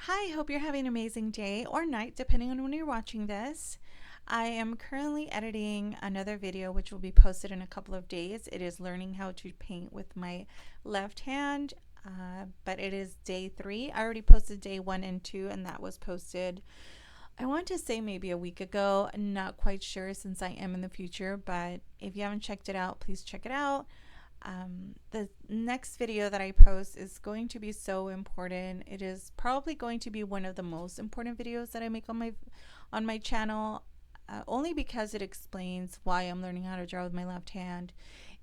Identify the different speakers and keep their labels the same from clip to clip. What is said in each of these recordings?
Speaker 1: Hi, hope you're having an amazing day or night, depending on when you're watching this. I am currently editing another video which will be posted in a couple of days. It is learning how to paint with my left hand, but it is day 3. I already posted day 1 and 2, and that was posted, I want to say maybe a week ago. Not quite sure since I am in the future, but if you haven't checked it out, please check it out. The next video that I post is going to be so important. It is probably going to be one of the most important videos that I make on my channel, only because it explains why I'm learning how to draw with my left hand.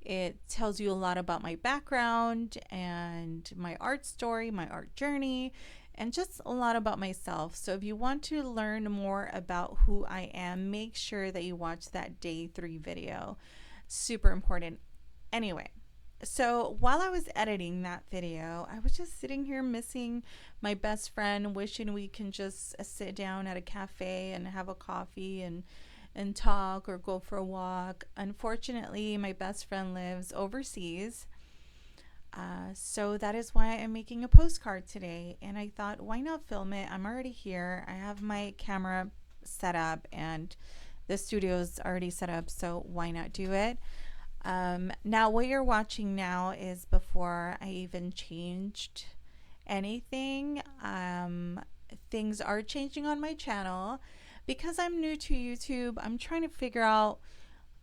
Speaker 1: It tells you a lot about my background and my art story, my art journey, and just a lot about myself. So if you want to learn more about who I am, make sure that you watch that day 3 video. Super important. Anyway, so while I was editing that video, I was just sitting here missing my best friend, wishing we can just sit down at a cafe and have a coffee and talk or go for a walk. Unfortunately, my best friend lives overseas. So that is why I'm making a postcard today. And I thought, why not film it? I'm already here. I have my camera set up and the studio's already set up, so why not do it? Now what you're watching now is before I even changed anything. Things are changing on my channel. Because I'm new to YouTube, I'm trying to figure out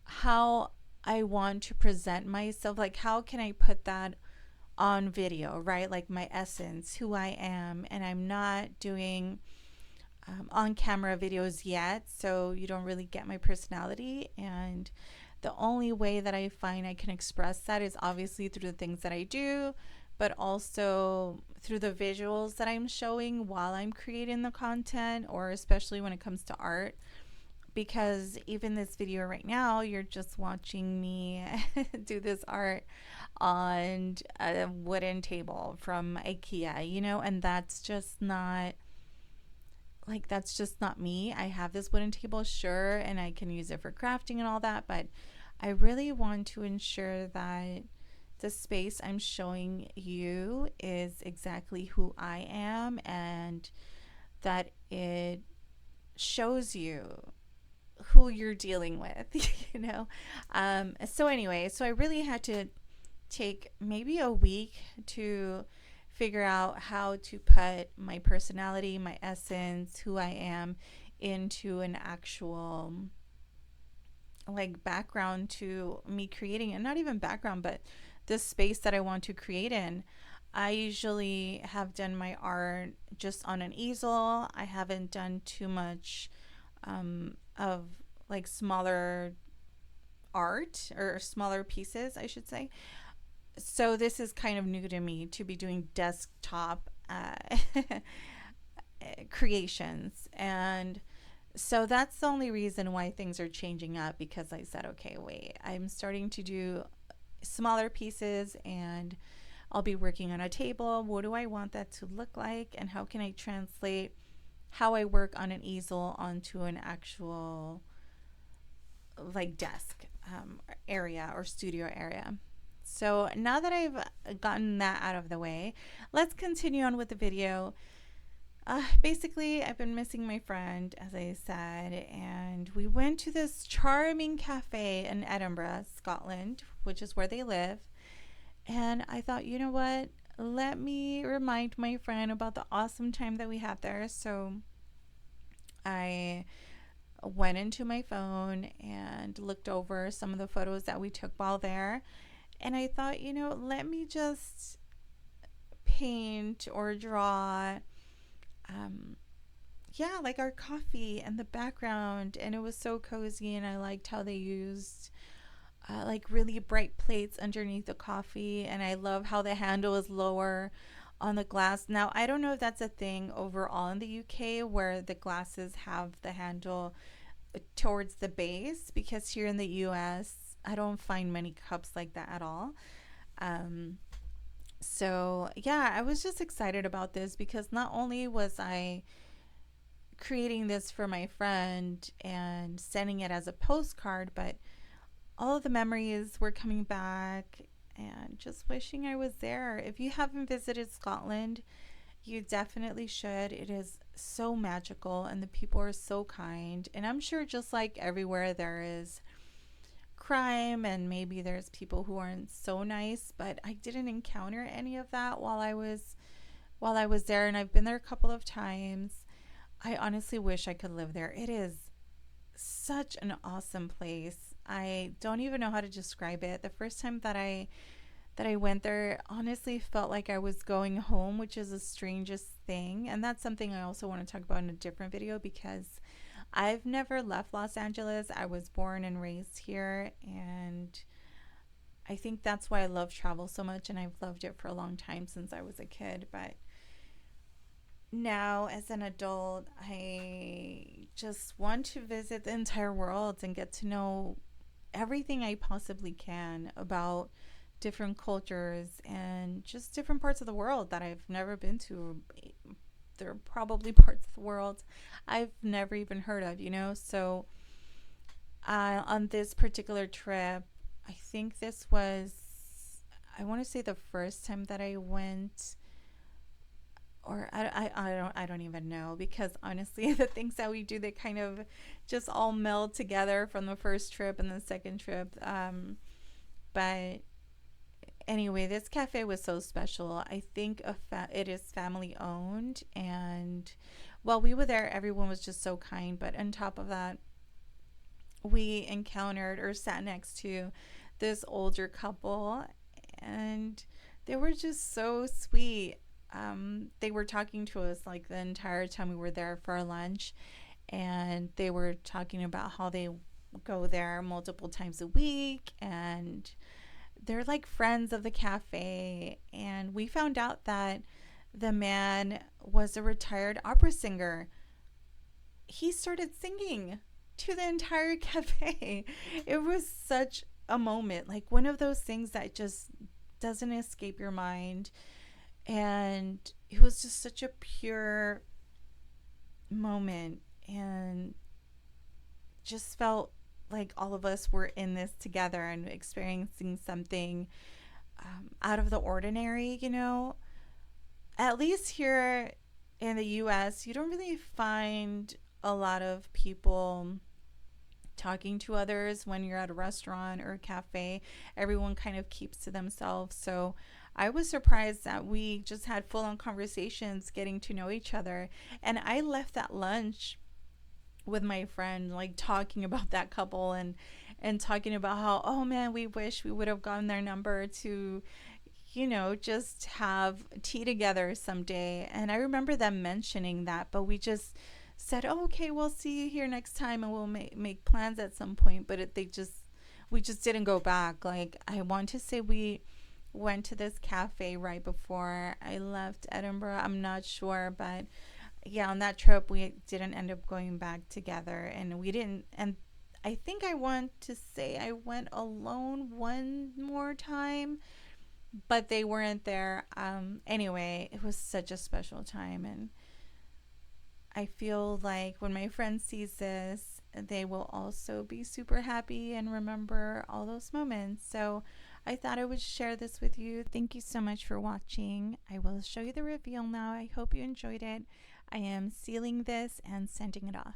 Speaker 1: how I want to present myself. Like, how can I put that on video, right? Like my essence, who I am. And I'm not doing on camera videos yet, so you don't really get my personality. And the only way that I find I can express that is obviously through the things that I do, but also through the visuals that I'm showing while I'm creating the content, or especially when it comes to art. Because even this video right now, you're just watching me do this art on a wooden table from IKEA, and that's just not me. I have this wooden table, sure, and I can use it for crafting and all that, but I really want to ensure that the space I'm showing you is exactly who I am, and that it shows you who you're dealing with. So anyway, so I really had to take maybe a week to figure out how to put my personality, my essence, who I am into an actual like background to me creating, and not even background, but the space that I want to create in. I usually have done my art just on an easel. I haven't done too much of like smaller art, or smaller pieces, I should say. So this is kind of new to me to be doing desktop creations. And so that's the only reason why things are changing up, because I said, okay, wait, I'm starting to do smaller pieces, and I'll be working on a table. What do I want that to look like, and how can I translate how I work on an easel onto an actual like desk area or studio area. So now that I've gotten that out of the way, let's continue on with the video. Basically, I've been missing my friend, as I said, and we went to this charming cafe in Edinburgh, Scotland, which is where they live. And I thought, you know what? Let me remind my friend about the awesome time that we had there. So I went into my phone and looked over some of the photos that we took while there. And I thought, let me just paint or draw, like our coffee and the background. And it was so cozy, and I liked how they used like really bright plates underneath the coffee. And I love how the handle is lower on the glass. Now, I don't know if that's a thing overall in the UK where the glasses have the handle towards the base, because here in the US, I don't find many cups like that at all. So yeah, I was just excited about this, because not only was I creating this for my friend and sending it as a postcard, but all of the memories were coming back, and just wishing I was there. If you haven't visited Scotland, You definitely should. It is so magical and the people are so kind. And I'm sure just like everywhere there is crime and maybe there's people who aren't so nice, but I didn't encounter any of that while I was there, and I've been there a couple of times. I honestly wish I could live there. It is such an awesome place. I don't even know how to describe it. The first time that I went there honestly felt like I was going home, which is the strangest thing. And that's something I also want to talk about in a different video because I've never left Los Angeles. I was born and raised here, and I think that's why I love travel so much, and I've loved it for a long time since I was a kid. But now, as an adult, I just want to visit the entire world and get to know everything I possibly can about different cultures and just different parts of the world that I've never been to. There are probably parts of the world I've never even heard of, you know? So, on this particular trip, I think this was, I want to say the first time that I went, or I don't even know because honestly, the things that we do, they kind of just all meld together from the first trip and the second trip. But anyway, this cafe was so special. I think it is family owned, and while we were there, everyone was just so kind. But on top of that, we encountered or sat next to this older couple, and they were just so sweet. They were talking to us like the entire time we were there for our lunch, and they were talking about how they go there multiple times a week, and they're like friends of the cafe. And we found out that the man was a retired opera singer. He started singing to the entire cafe. It was such a moment, like one of those things that just doesn't escape your mind. And it was just such a pure moment, and just felt like all of us were in this together and experiencing something out of the ordinary, you know. At least here in the US, you don't really find a lot of people talking to others when you're at a restaurant or a cafe. Everyone kind of keeps to themselves. So I was surprised that we just had full on conversations getting to know each other. And I left that lunch with my friend, like talking about that couple and talking about how, oh man, we wish we would have gotten their number to, you know, just have tea together someday. And I remember them mentioning that, but we just said, oh, okay, we'll see you here next time and we'll make plans at some point. But we just didn't go back. Like, I want to say we went to this cafe right before I left Edinburgh. I'm not sure, but yeah, on that trip we didn't end up going back together, and we didn't. And I think I want to say I went alone one more time, but they weren't there. Anyway, it was such a special time, and I feel like when my friend sees this, they will also be super happy and remember all those moments. So I thought I would share this with you. Thank you so much for watching. I will show you the reveal now. I hope you enjoyed it. I am sealing this and sending it off.